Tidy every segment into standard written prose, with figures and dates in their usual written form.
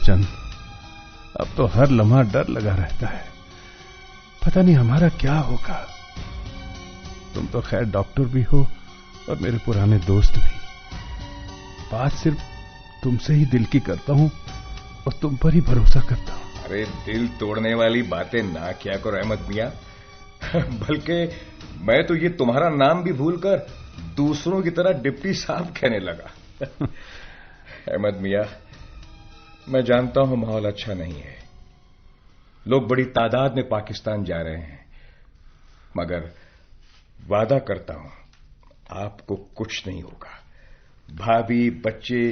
रूपचंद, अब तो हर लम्हा डर लगा रहता है, पता नहीं हमारा क्या होगा। तुम तो खैर डॉक्टर भी हो और मेरे पुराने दोस्त भी। बात सिर्फ तुमसे ही दिल की करता हूं और तुम पर ही भरोसा करता हूं। अरे दिल तोड़ने वाली बातें ना किया करो अहमद मियां। बल्कि मैं तो ये तुम्हारा नाम भी भूलकर दूसरों की तरह डिप्टी साहब कहने लगा। अहमद मियां, मैं जानता हूं माहौल अच्छा नहीं है, लोग बड़ी तादाद में पाकिस्तान जा रहे हैं, मगर वादा करता हूं आपको कुछ नहीं होगा। भाभी, बच्चे,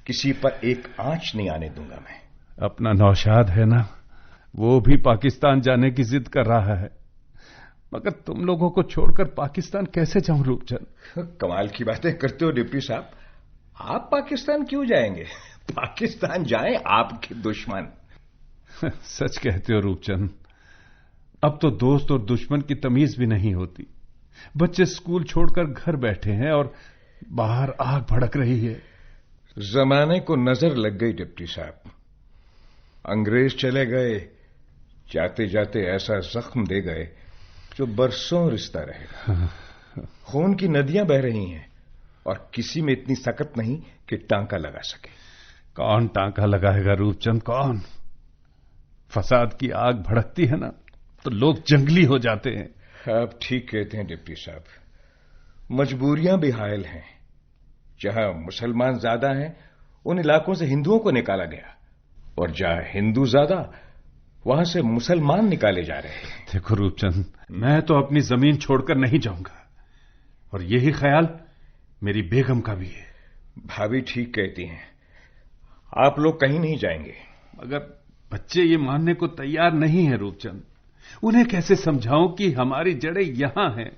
किसी पर एक आंच नहीं आने दूंगा मैं। अपना नौशाद है ना, वो भी पाकिस्तान जाने की जिद कर रहा है, मगर तुम लोगों को छोड़कर पाकिस्तान कैसे जाऊं रूपचंद? कमाल की बातें करते हो डिप्टी साहब। आप पाकिस्तान क्यों जाएंगे? पाकिस्तान जाएं आपके दुश्मन। सच कहते हो रूपचंद, अब तो दोस्त और दुश्मन की तमीज भी नहीं होती। बच्चे स्कूल छोड़कर घर बैठे हैं और बाहर आग भड़क रही है। जमाने को नजर लग गई डिप्टी साहब। अंग्रेज चले गए, जाते जाते ऐसा जख्म दे गए जो बरसों रिश्ता रहेगा। खून की नदियां बह रही हैं और किसी में इतनी सकत नहीं कि टांका लगा सके। कौन टांका लगाएगा रूपचंद, कौन? फसाद की आग भड़कती है ना तो लोग जंगली हो जाते हैं। आप ठीक कहते हैं डिप्टी साहब, मजबूरियां भी हायल हैं। जहां मुसलमान ज्यादा हैं उन इलाकों से हिंदुओं को निकाला गया, और जहां हिंदू ज्यादा वहां से मुसलमान निकाले जा रहे हैं। देखो रूपचंद, मैं तो अपनी जमीन छोड़कर नहीं जाऊंगा, और यही ख्याल मेरी बेगम का भी है। भाभी ठीक कहती हैं, आप लोग कहीं नहीं जाएंगे। मगर बच्चे ये मानने को तैयार नहीं है रूपचंद। उन्हें कैसे समझाऊं कि हमारी जड़ें यहां हैं?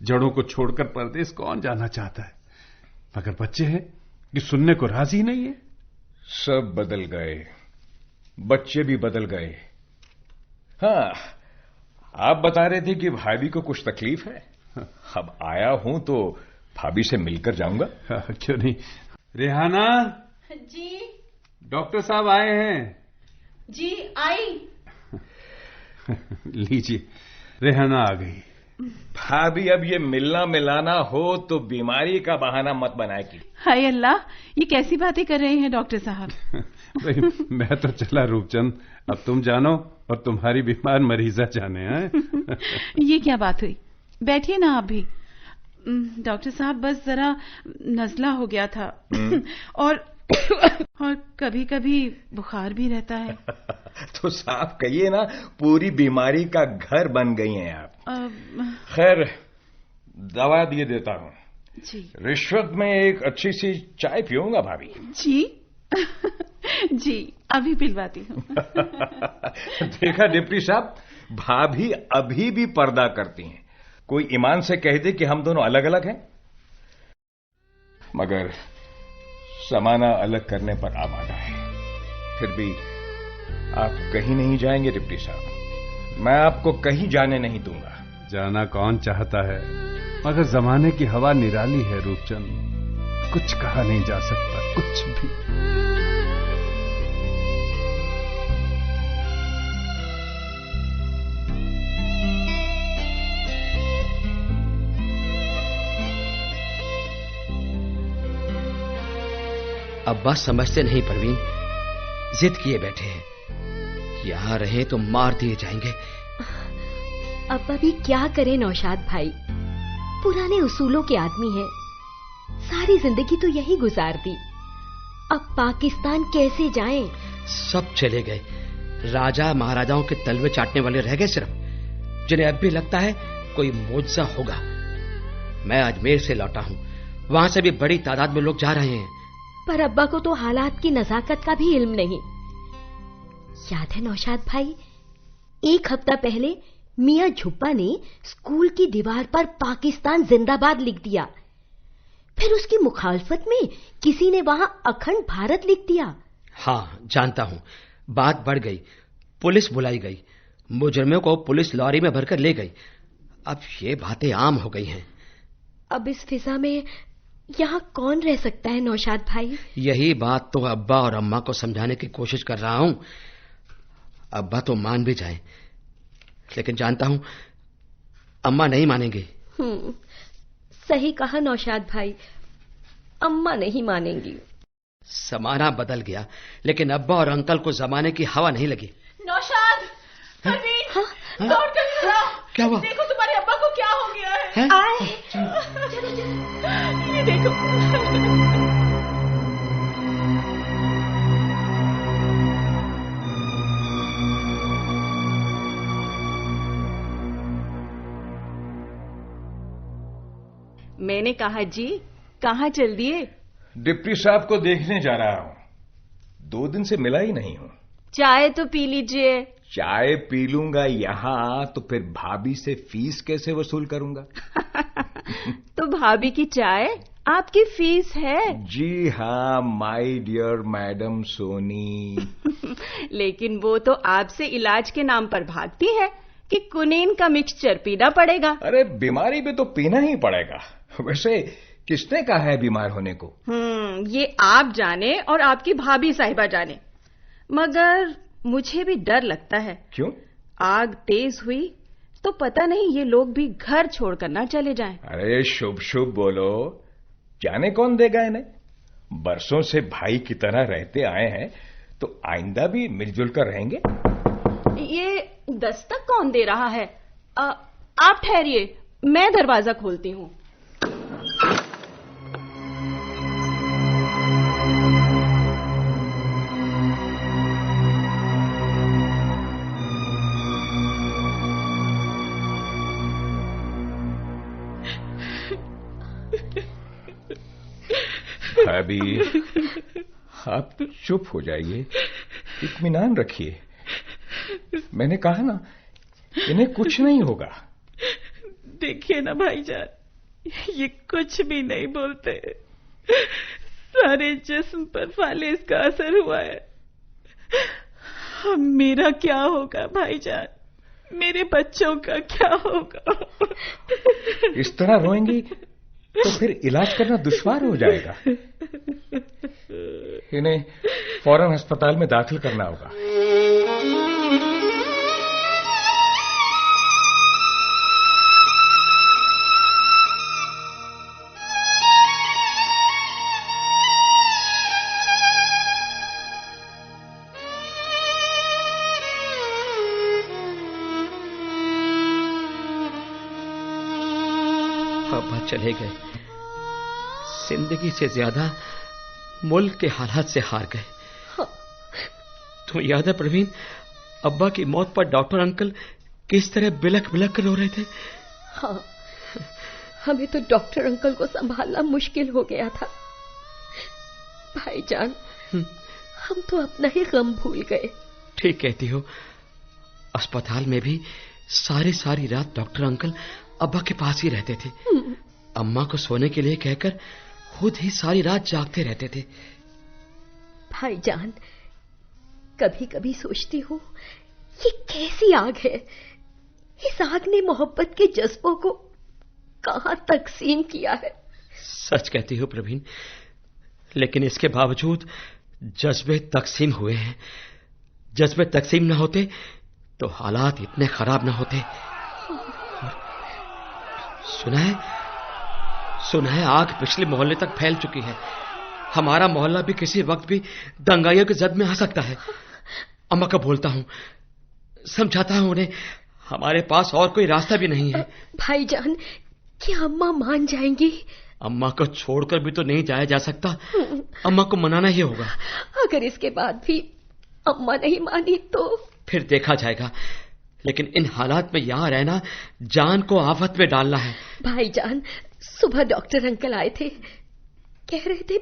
जड़ों को छोड़कर परदेश कौन जाना चाहता है, मगर बच्चे हैं कि सुनने को राजी नहीं है। सब बदल गए, बच्चे भी बदल गए। हाँ, आप बता रहे थे कि भाभी को कुछ तकलीफ है। अब आया हूं तो भाभी से मिलकर जाऊंगा। क्यों नहीं। रेहाना जी। डॉक्टर साहब आए हैं। जी आई। लीजिए, रेहाना आ गई। भाभी, अब ये मिलना मिलाना हो तो बीमारी का बहाना मत बनाएगी। हाय अल्लाह, ये कैसी बातें कर रहे हैं डॉक्टर साहब? भाई, मैं तो चला रूपचंद, अब तुम जानो और तुम्हारी बीमार मरीजा जाने हैं। ये क्या बात हुई? बैठिए ना आप भी। डॉक्टर साहब, बस जरा नजला हो गया था और कभी कभी बुखार भी रहता है। तो साफ कहिए ना, पूरी बीमारी का घर बन गई हैं आप। खैर, दवा दिए देता हूं जी। रिश्वत में एक अच्छी सी चाय पीऊंगा भाभी। जी। जी, अभी पिलवाती हूँ। देखा डिप्टी साहब, भाभी अभी भी पर्दा करती हैं। कोई ईमान से कह दे कि हम दोनों अलग अलग हैं, मगर जमाना अलग करने पर आमादा है। फिर भी आप कहीं नहीं जाएंगे डिप्टी साहब, मैं आपको कहीं जाने नहीं दूंगा। जाना कौन चाहता है, मगर जमाने की हवा निराली है रूपचंद, कुछ कहा नहीं जा सकता, कुछ भी। अब्बा समझते नहीं परवीन, जिद किए बैठे हैं। यहां रहे तो मार दिए जाएंगे। अब्बा भी क्या करें नौशाद भाई, पुराने उसूलों के आदमी हैं, सारी जिंदगी तो यही गुजार दी। अब पाकिस्तान कैसे जाएं? सब चले गए, राजा महाराजाओं के तलवे चाटने वाले रह गए सिर्फ, जिन्हें अब भी लगता है कोई मुआवजा होगा। मैं अजमेर से लौटा हूं, वहां से भी बड़ी तादाद में लोग जा रहे हैं। पर अब्बा को तो हालात की नजाकत का भी इल्म नहीं। याद है नौशाद भाई, एक हफ्ता पहले मियां झुप्पा ने स्कूल की दीवार पर पाकिस्तान जिंदाबाद लिख दिया, फिर उसकी मुखालफत में किसी ने वहां अखंड भारत लिख दिया। हाँ, जानता हूं। बात बढ़ गई, पुलिस बुलाई गई, मुजरिमों को पुलिस लॉरी में भरकर ले गई। अब ये बातें आम हो गई हैं। अब इस फिजा में यहाँ कौन रह सकता है नौशाद भाई? यही बात तो अब्बा और अम्मा को समझाने की कोशिश कर रहा हूं। अब्बा तो मान भी जाएं, लेकिन जानता हूं अम्मा नहीं मानेंगे। सही कहा नौशाद भाई, अम्मा नहीं मानेंगी। जमाना बदल गया, लेकिन अब्बा और अंकल को जमाने की हवा नहीं लगी। नौशाद, परवीन, दौड़ कर इधर आओ। क्या हुआ? देखो तुम्हारे अब्बा को क्या हो गया है। आए, ये देखो। मैंने कहा जी, कहाँ चल दिए? डिप्टी साहब को देखने जा रहा हूं। 2 दिन से मिला ही नहीं हूं। चाय तो पी लीजिए। चाय पी लूंगा यहां, तो फिर भाभी से फीस कैसे वसूल करूंगा? तो भाभी की चाय आपकी फीस है। जी हाँ, माय डियर मैडम सोनी। लेकिन वो तो आपसे इलाज के नाम पर भागती है कि कुनीन का मिक्सचर पीना पड़ेगा। अरे बीमारी में तो पीना ही पड़ेगा। वैसे किसने कहा है बीमार होने को? ये आप जाने और आपकी भाभी साहिबा जाने, मगर मुझे भी डर लगता है। क्यों? आग तेज हुई तो पता नहीं ये लोग भी घर छोड़कर ना चले जाएं। अरे शुभ शुभ बोलो, जाने कौन देगा इन्हें? बरसों से भाई की तरह रहते आए हैं, तो आइंदा भी मिलजुल कर रहेंगे। ये दस्तक कौन दे रहा है? आप ठहरिए, मैं दरवाजा खोलती हूँ। अभी आप चुप हो जाइए, इत्मीनान रखिए। मैंने कहा ना, इन्हें कुछ नहीं होगा। देखिए ना भाईजान, ये कुछ भी नहीं बोलते। सारे जिस्म पर फालिज का असर हुआ है। अब मेरा क्या होगा भाईजान? मेरे बच्चों का क्या होगा? इस तरह रोएंगी तो फिर इलाज करना दुश्वार हो जाएगा। इन्हें फौरन अस्पताल में दाखिल करना होगा। अब्बा चले गए, जिंदगी से ज्यादा मुल्क के हालात से हार गए। तुम्हें याद है प्रवीण, अब्बा की मौत पर डॉक्टर अंकल किस तरह बिलख बिलख कर रो रहे थे? हाँ, हमें तो डॉक्टर अंकल को संभालना मुश्किल हो गया था। भाईजान, हम तो अपना ही गम भूल गए। ठीक कहती हो। अस्पताल में भी सारी रात डॉक्टर अंकल अब्बा के पास ही रहते थे। अम्मा को सोने के लिए कहकर खुद ही सारी रात जागते रहते थे। भाईजान, कभी कभी सोचती हूँ, ये कैसी आग है? इस आग ने मोहब्बत के जज्बों को कहां तकसीम किया है। सच कहती हो प्रवीण, लेकिन इसके बावजूद जज्बे तकसीम हुए हैं। जज्बे तकसीम न होते तो हालात इतने खराब न होते। सुना है आग पिछले मोहल्ले तक फैल चुकी है। हमारा मोहल्ला भी किसी वक्त भी दंगाइयों की जद में आ सकता है। अम्मा को बोलता हूं, समझाता हूं उन्हें, हमारे पास और कोई रास्ता भी नहीं है। भाईजान, क्या अम्मा मान जाएंगी? अम्मा को छोड़कर भी तो नहीं जाया जा सकता। अम्मा को मनाना ही होगा। अगर इसके बाद भी अम्मा नहीं मानी तो फिर देखा जाएगा, लेकिन इन हालात में यहां रहना जान को आफत में डालना है। भाईजान, सुबह डॉक्टर अंकल आए थे, कह रहे थे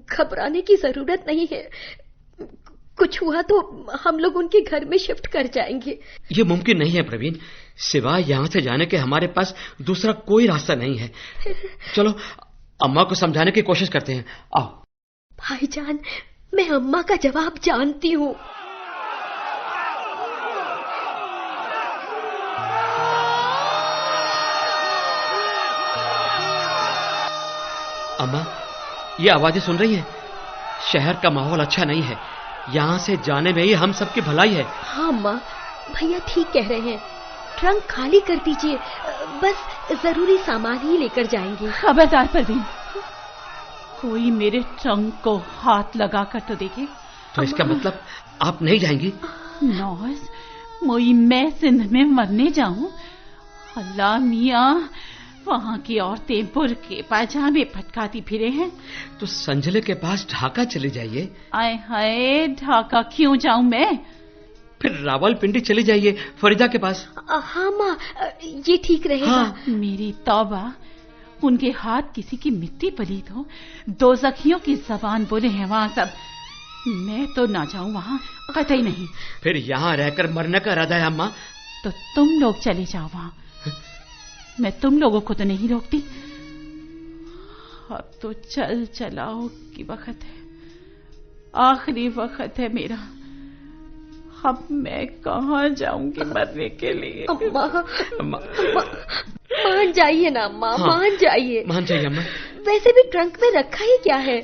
घबराने की जरूरत नहीं है, कुछ हुआ तो हम लोग उनके घर में शिफ्ट कर जाएंगे। ये मुमकिन नहीं है प्रवीण, सिवाय यहां से जाने के हमारे पास दूसरा कोई रास्ता नहीं है। चलो अम्मा को समझाने की कोशिश करते हैं, आओ। भाईजान, मैं अम्मा का जवाब जानती हूँ। अम्मा ये आवाजें सुन रही हैं? शहर का माहौल अच्छा नहीं है। यहाँ से जाने में ही हम सबकी भलाई है। हाँ माँ, भैया ठीक कह रहे हैं। ट्रंक खाली कर दीजिए, बस जरूरी सामान ही लेकर जाएंगे। खबरदार परवीन, कोई मेरे ट्रंक को हाथ लगा कर तो देखे। तो इसका मतलब आप नहीं जाएंगी? नॉस, मोई मैं सिंध में मरने जाऊं? अल्लाह मियाँ, वहाँ की औरतें बुर्के पायजामे पटकाती फिरे हैं। तो संजले के पास ढाका चले जाइए। आए हाय, ढाका क्यों जाऊं मैं? फिर रावलपिंडी चली जाइए, फरीदा के पास। हाँ माँ, ये ठीक रहेगा। हाँ। मेरी तौबा, उनके हाथ किसी की मिट्टी पलीत हो, दो जखियों की जबान बोले हैं वहाँ सब। मैं तो ना जाऊं वहाँ, कतई नहीं। फिर यहाँ रहकर मरने का इरादा है अम्मा? तो तुम लोग चले जाओ वहाँ, मैं तुम लोगों को तो नहीं रोकती। अब तो चल चलाओ की वक्त है, आखिरी वक्त है मेरा। अब मैं कहाँ जाऊंगी मरने के लिए? अम्मा, मान जाइए ना अम्मा। हाँ, मान जाइए। मान जाइए अम्मा। वैसे भी ट्रंक में रखा ही क्या है?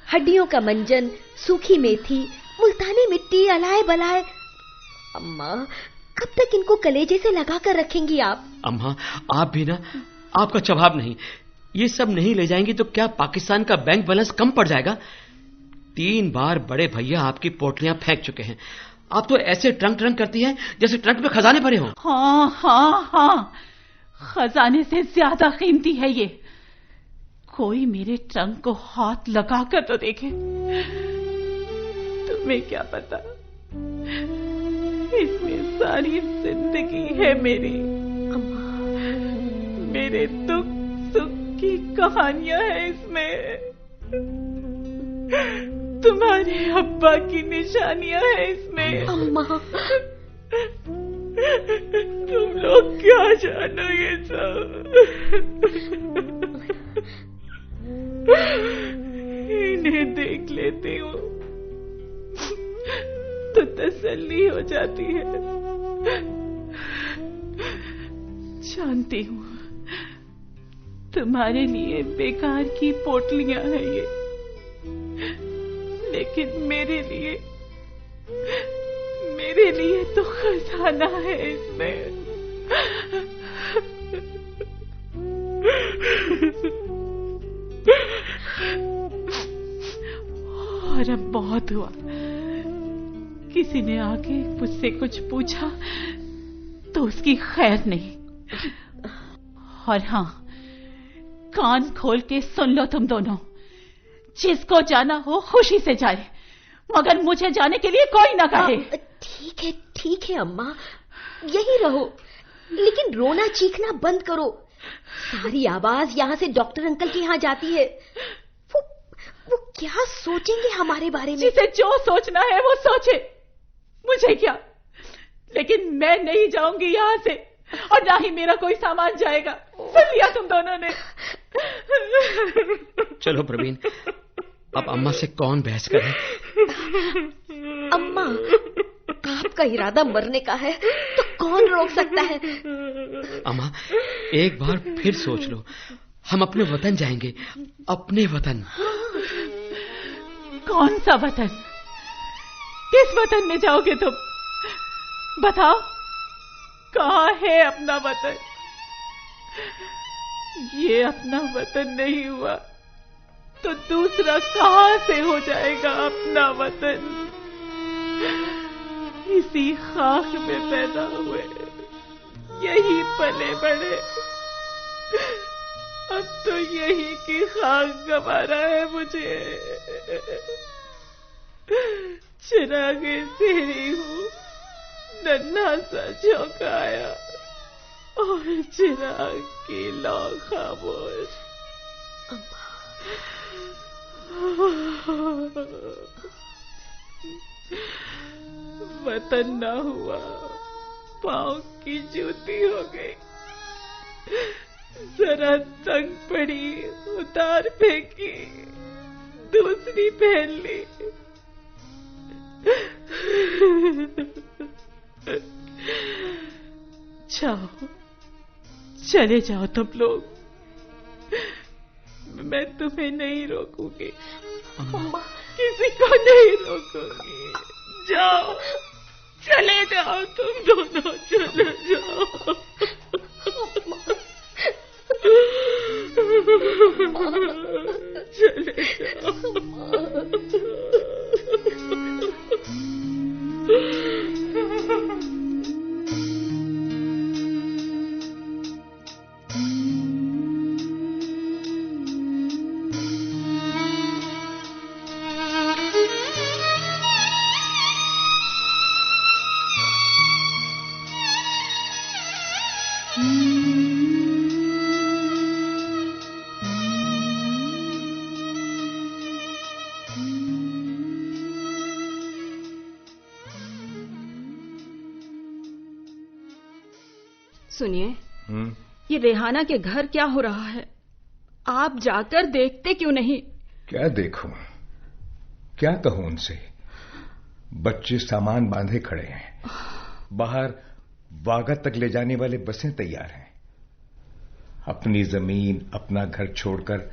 हड्डियों का मंजन, सूखी मेथी, मुल्तानी मिट्टी, अलाए बलाए। अम्मा, कब तक इनको कलेजे से लगा कर रखेंगी आप? अम्मा, आप भी ना, आपका जवाब नहीं। ये सब नहीं ले जाएंगी तो क्या पाकिस्तान का बैंक बैलेंस कम पड़ जाएगा? 3 बार बड़े भैया आपकी पोटलियां फेंक चुके हैं। आप तो ऐसे ट्रंक करती हैं जैसे ट्रंक में खजाने भरे हों। हाँ हाँ हाँ, खजाने से ज्यादा कीमती है ये। कोई मेरे ट्रंक को हाथ लगा कर तो देखे। तुम्हें क्या पता, इसमें सारी जिंदगी है मेरी। मेरे दुख सुख की कहानियां हैं इसमें, तुम्हारे अब्बा की निशानियां हैं इसमें। अम्मा, तुम लोग क्या जानो ये सब। इन्हें देख लेती हूँ तो तसल्ली हो जाती है। जानती हूँ तुम्हारे लिए बेकार की पोटलियां हैं ये, लेकिन मेरे लिए तो खजाना है इसमें। और अब बहुत हुआ, किसी ने आके मुझसे कुछ पूछा तो उसकी खैर नहीं। और हाँ, कान खोल के सुन लो तुम दोनों, जिसको जाना हो खुशी से जाए, मगर मुझे जाने के लिए कोई ना कहे। ठीक है अम्मा, यही रहो, लेकिन रोना चीखना बंद करो। सारी आवाज यहाँ से डॉक्टर अंकल के यहाँ जाती है। वो क्या सोचेंगे हमारे बारे में? जिसे जो सोचना है वो सोचे, मुझे क्या। लेकिन मैं नहीं जाऊंगी यहाँ से, और ना ही मेरा कोई सामान जाएगा। सुन लिया तुम दोनों ने। चलो प्रवीण, अब अम्मा से कौन बहस करे? अम्मा, आपका इरादा मरने का है तो कौन रोक सकता है? अम्मा, एक बार फिर सोच लो। हम अपने वतन जाएंगे, अपने वतन। कौन सा वतन? किस वतन में जाओगे तुम? बताओ, कहाँ है अपना वतन? ये अपना वतन नहीं हुआ तो दूसरा कहाँ से हो जाएगा अपना वतन? इसी खाक में पैदा हुए, यही पले बड़े, अब तो यही की खाक गंवारा है मुझे। चिराग से ही हूँ, नन्हा सा झोंका आया और चिराग की लौ खामोश। वतन ना हुआ, पाँव की जूती हो गई। जरा तंग पड़ी, उतार फेंकी, दूसरी पहन ली। जाओ, चले जाओ तुम लोग। मैं तुम्हें नहीं रोकूंगी, अम्मा। किसी को नहीं रोकूंगी। जाओ, चले जाओ, तुम दोनों चले जाओ। चले जाओ। सुनिए, ये रेहाना के घर क्या हो रहा है? आप जाकर देखते क्यों नहीं? क्या देखूं, क्या कहूं उनसे? बच्चे सामान बांधे खड़े हैं, बाहर वागत तक ले जाने वाले बसें तैयार हैं। अपनी जमीन, अपना घर छोड़कर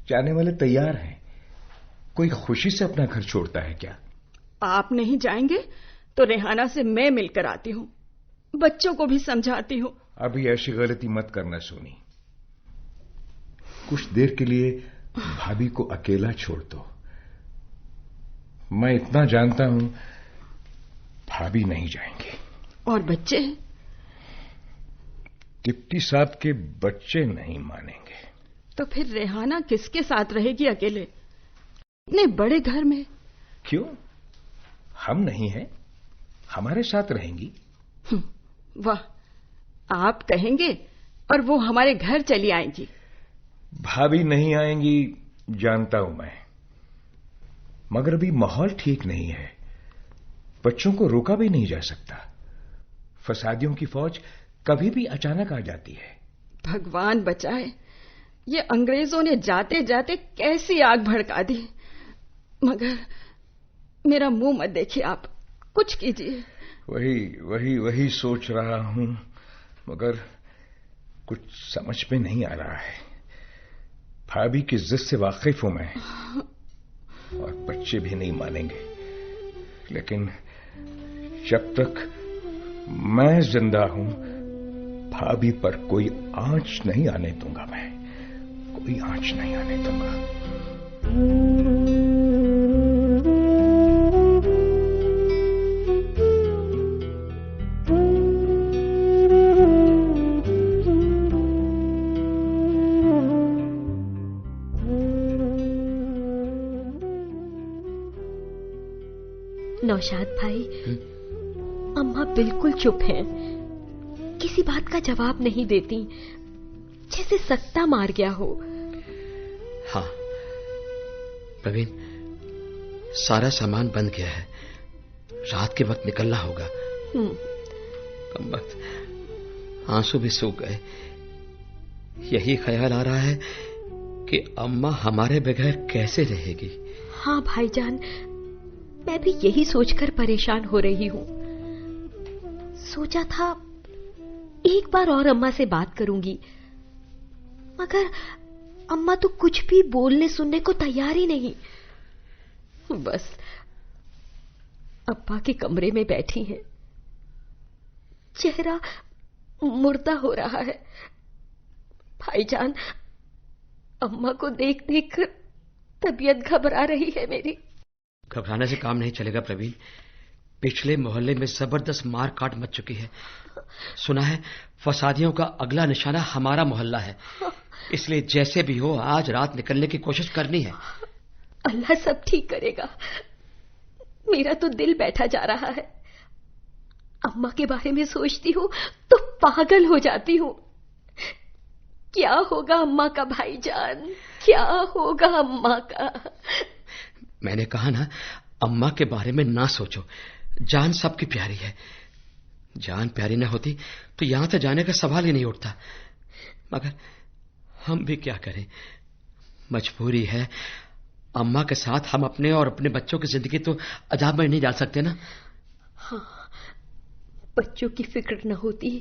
जाने वाले तैयार हैं। कोई खुशी से अपना घर छोड़ता है क्या? आप नहीं जाएंगे तो रेहाना से मैं मिलकर आती हूँ, बच्चों को भी समझाती हूँ। अभी ऐसी गलती मत करना सोनी। कुछ देर के लिए भाभी को अकेला छोड़ दो। मैं इतना जानता हूं, भाभी नहीं जाएंगे। और बच्चे? डिप्टी साहब के बच्चे नहीं मानेंगे। तो फिर रेहाना किसके साथ रहेगी अकेले, इतने बड़े घर में? क्यों, हम नहीं हैं, हमारे साथ रहेंगी। वाह, आप कहेंगे और वो हमारे घर चली आएंगी। भाभी नहीं आएंगी जानता हूं मैं, मगर अभी माहौल ठीक नहीं है। बच्चों को रोका भी नहीं जा सकता। फसादियों की फौज कभी भी अचानक आ जाती है। भगवान बचाए, ये अंग्रेजों ने जाते जाते कैसी आग भड़का दी। मगर मेरा मुंह मत देखिए, आप कुछ कीजिए। वही सोच रहा हूं, मगर कुछ समझ में नहीं आ रहा है। भाभी की जिद से वाकिफ हूं मैं, और बच्चे भी नहीं मानेंगे। लेकिन जब तक मैं जिंदा हूं, भाभी पर कोई आंच नहीं आने दूंगा। मैं कोई आंच नहीं आने दूंगा। नौशाद भाई, अम्मा बिल्कुल चुप हैं, किसी बात का जवाब नहीं देती, जैसे सख्ता मार गया हो। हाँ प्रवीण, सारा सामान बंद गया है, रात के वक्त निकलना होगा। कम वक्त आंसू भी सूख गए। यही ख्याल आ रहा है कि अम्मा हमारे बगैर कैसे रहेगी। हाँ भाईजान, मैं भी यही सोचकर परेशान हो रही हूं। सोचा था एक बार और अम्मा से बात करूंगी, मगर अम्मा तो कुछ भी बोलने सुनने को तैयार ही नहीं। बस अब्बा के कमरे में बैठी हैं, चेहरा मुर्दा हो रहा है। भाईजान, अम्मा को देख देख कर तबीयत घबरा रही है मेरी। घबराने से काम नहीं चलेगा प्रवीण। पिछले मोहल्ले में जबरदस्त मार काट मच चुकी है। सुना है फसादियों का अगला निशाना हमारा मोहल्ला है, इसलिए जैसे भी हो आज रात निकलने की कोशिश करनी है। अल्लाह सब ठीक करेगा। मेरा तो दिल बैठा जा रहा है। अम्मा के बारे में सोचती हूँ तो पागल हो जाती हूँ। क्या होगा अम्मा का भाईजान, क्या होगा अम्मा का? मैंने कहा ना, अम्मा के बारे में ना सोचो। जान सबकी प्यारी है, जान प्यारी न होती तो यहां से जाने का सवाल ही नहीं उठता। मगर हम भी क्या करें, मजबूरी है। अम्मा के साथ हम अपने और अपने बच्चों की जिंदगी तो अजाब में नहीं डाल सकते ना। हाँ, बच्चों की फिक्र न होती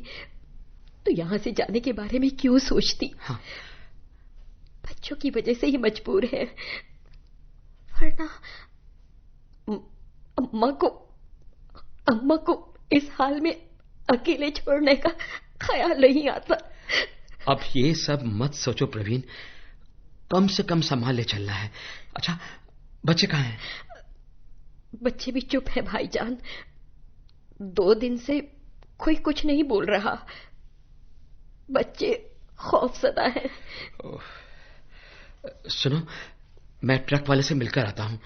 तो यहां से जाने के बारे में क्यों सोचती। हाँ। बच्चों की वजह से ही मजबूर है, वरना अम्मा को इस हाल में अकेले छोड़ने का ख्याल नहीं आता। अब ये सब मत सोचो प्रवीण, कम से कम संभाल ले चलना है। अच्छा, बच्चे कहाँ हैं? बच्चे भी चुप है भाईजान। 2 दिन से कोई कुछ नहीं बोल रहा। बच्चे खौफजदा है। सुनो, मैं ट्रक वाले से मिलकर आता हूं,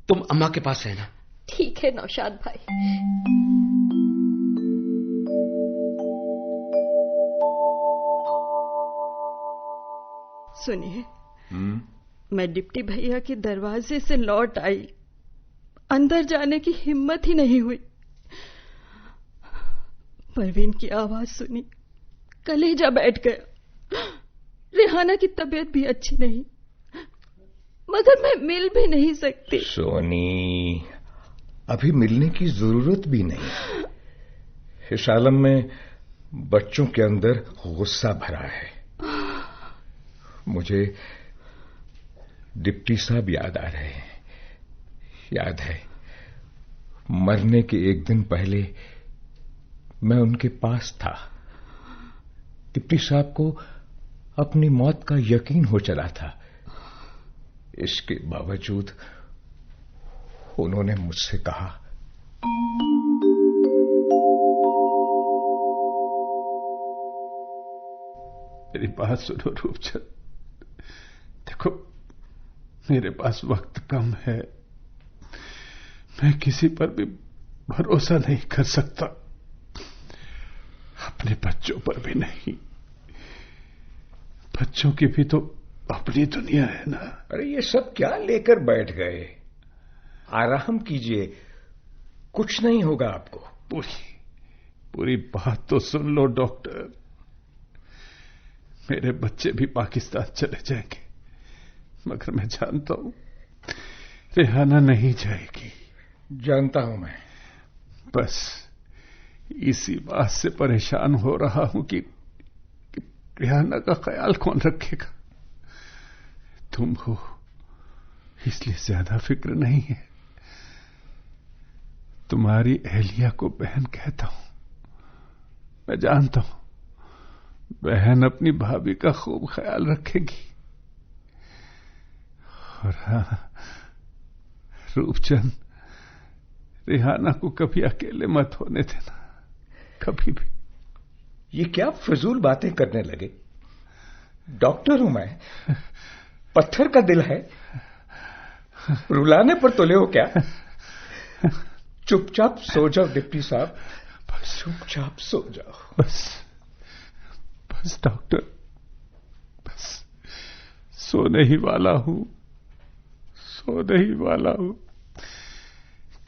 तुम अम्मा के पास रहना। ठीक है नौशाद भाई। सुनिए, मैं डिप्टी भैया के दरवाजे से लौट आई, अंदर जाने की हिम्मत ही नहीं हुई। परवीन की आवाज सुनी, कलेजा बैठ गया। रेहाना की तबीयत भी अच्छी नहीं, मगर मैं मिल भी नहीं सकती। सोनी, अभी मिलने की जरूरत भी नहीं। इस आलम में बच्चों के अंदर गुस्सा भरा है। मुझे डिप्टी साहब याद आ रहे हैं। याद है, मरने के 1 दिन पहले मैं उनके पास था। डिप्टी साहब को अपनी मौत का यकीन हो चला था। इसके बावजूद उन्होंने मुझसे कहा, मेरी बात सुनो रूपचंद, देखो मेरे पास वक्त कम है, मैं किसी पर भी भरोसा नहीं कर सकता, अपने बच्चों पर भी नहीं। बच्चों की भी तो अपनी दुनिया है ना। अरे ये सब क्या लेकर बैठ गए? आराम कीजिए, कुछ नहीं होगा आपको। पूरी बात तो सुन लो डॉक्टर। मेरे बच्चे भी पाकिस्तान चले जाएंगे, मगर मैं जानता हूं रेहाना नहीं जाएगी। जानता हूं मैं। बस इसी बात से परेशान हो रहा हूं कि रेहाना का ख्याल कौन रखेगा। तुम हो, इसलिए ज्यादा फिक्र नहीं है। तुम्हारी अहलिया को बहन कहता हूं। मैं जानता हूं बहन अपनी भाभी का खूब ख्याल रखेगी। और हाँ रूपचंद, रेहाना को कभी अकेले मत होने देना, कभी भी। ये क्या फजूल बातें करने लगे? डॉक्टर हूं मैं, पत्थर का दिल है, रुलाने पर तुले हो क्या? चुपचाप सो जाओ डिप्टी साहब, चुपचाप सो जाओ। बस डॉक्टर, बस सोने ही वाला हूं, सोने ही वाला हूं,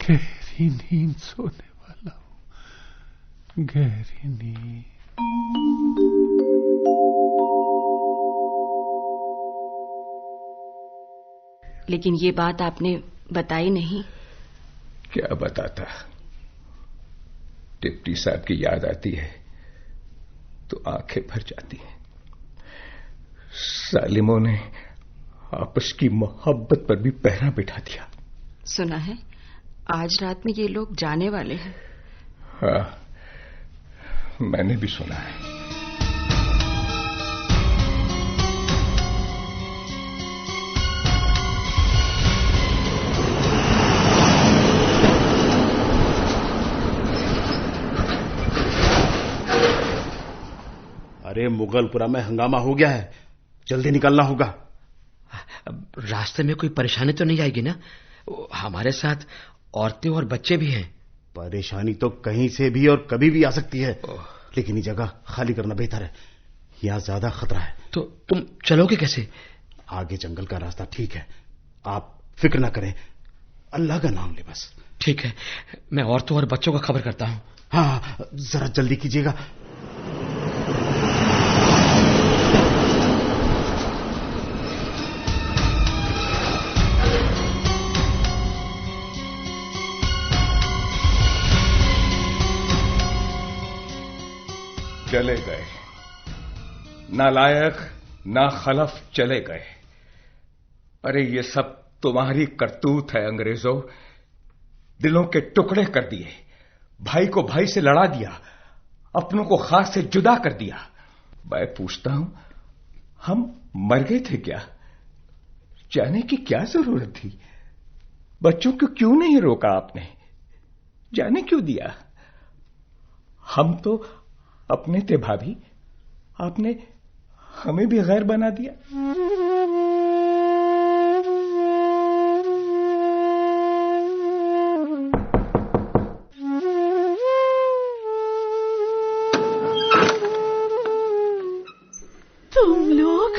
गहरी नींद सोने वाला हूं, गहरी नींद। लेकिन ये बात आपने बताई नहीं। क्या बताता? डिप्टी साहब की याद आती है तो आंखें भर जाती हैं। सालिमों ने आपस की मोहब्बत पर भी पहरा बिठा दिया। सुना है आज रात में ये लोग जाने वाले हैं। हाँ, मैंने भी सुना है। अरे मुगलपुरा में हंगामा हो गया है, जल्दी निकलना होगा। रास्ते में कोई परेशानी तो नहीं आएगी ना? हमारे साथ औरतें और बच्चे भी हैं। परेशानी तो कहीं से भी और कभी भी आ सकती है, लेकिन ये जगह खाली करना बेहतर है, यहाँ ज्यादा खतरा है। तो तुम चलोगे कैसे? आगे जंगल का रास्ता ठीक है, आप फिक्र ना करें, अल्लाह का नाम ले बस। ठीक है, मैं औरतों और बच्चों का खबर करता हूँ। हाँ, जरा जल्दी कीजिएगा। चले गए, नालायक ना खलफ चले गए। अरे ये सब तुम्हारी करतूत है अंग्रेजों। दिलों के टुकड़े कर दिए, भाई को भाई से लड़ा दिया, अपनों को खास से जुदा कर दिया। मैं पूछता हूं, हम मर गए थे क्या? जाने की क्या जरूरत थी? बच्चों को क्यों नहीं रोका आपने? जाने क्यों दिया? हम तो अपने थे भाभी, आपने हमें भी गैर बना दिया। तुम लोग?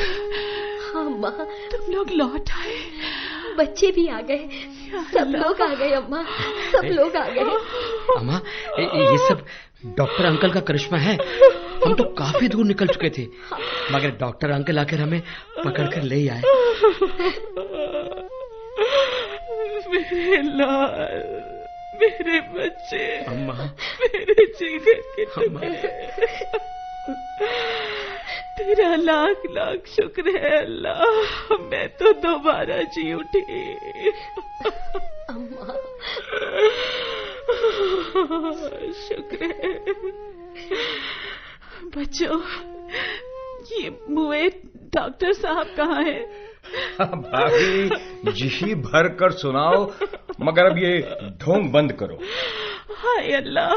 हाँ माँ, तुम लोग लौट आए? बच्चे भी आ गए, सब लोग आ गए अम्मा, सब लोग आ गए। अम्मा, ये सब डॉक्टर अंकल का करिश्मा है। हम तो काफी दूर निकल चुके थे, मगर डॉक्टर अंकल आकर हमें पकड़कर ले आए। मेरे लाल, मेरे बच्चे, अम्मा, मेरे जिगर के टुकड़े, तेरा लाख लाख शुक्र है अल्लाह, मैं तो दोबारा जी उठी। अम्मा, शुक्र है। बच्चों, ये मुए डॉक्टर साहब कहाँ हैं? भाभी जी भर कर सुनाओ, मगर अब ये ढोंग बंद करो। हाय अल्लाह,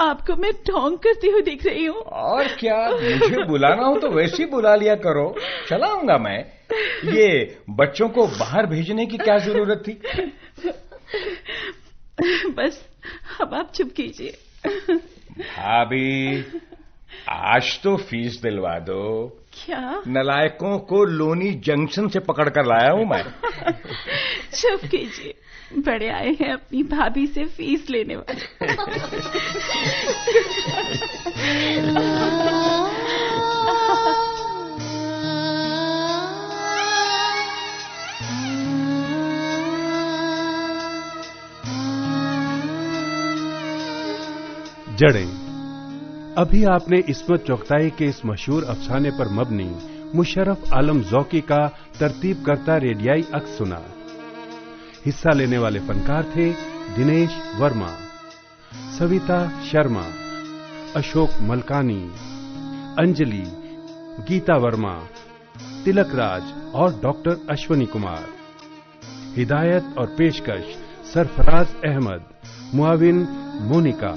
आपको मैं ढोंग करती हुई दिख रही हूँ। और क्या, मुझे बुलाना हो तो वैसे ही बुला लिया करो, चलाऊंगा मैं। ये बच्चों को बाहर भेजने की क्या जरूरत थी? बस अब आप चुप कीजिए। भाभी, आज तो फीस दिलवा दो। क्या? नलायकों को लोनी जंक्शन से पकड़ कर लाया हूं मैं। चुप कीजिए, बड़े आए हैं अपनी भाभी से फीस लेने वाले। जड़ें। अभी आपने इस्मत चुगताई के इस मशहूर अफसाने पर मबनी मुशर्रफ आलम ज़ौकी का तरतीब करता रेडियाई अक्स सुना। हिस्सा लेने वाले फनकार थे दिनेश वर्मा, सविता शर्मा, अशोक मलकानी, अंजलि, गीता वर्मा, तिलक राज और डॉक्टर अश्वनी कुमार। हिदायत और पेशकश सरफराज अहमद, मुआविन मोनिका।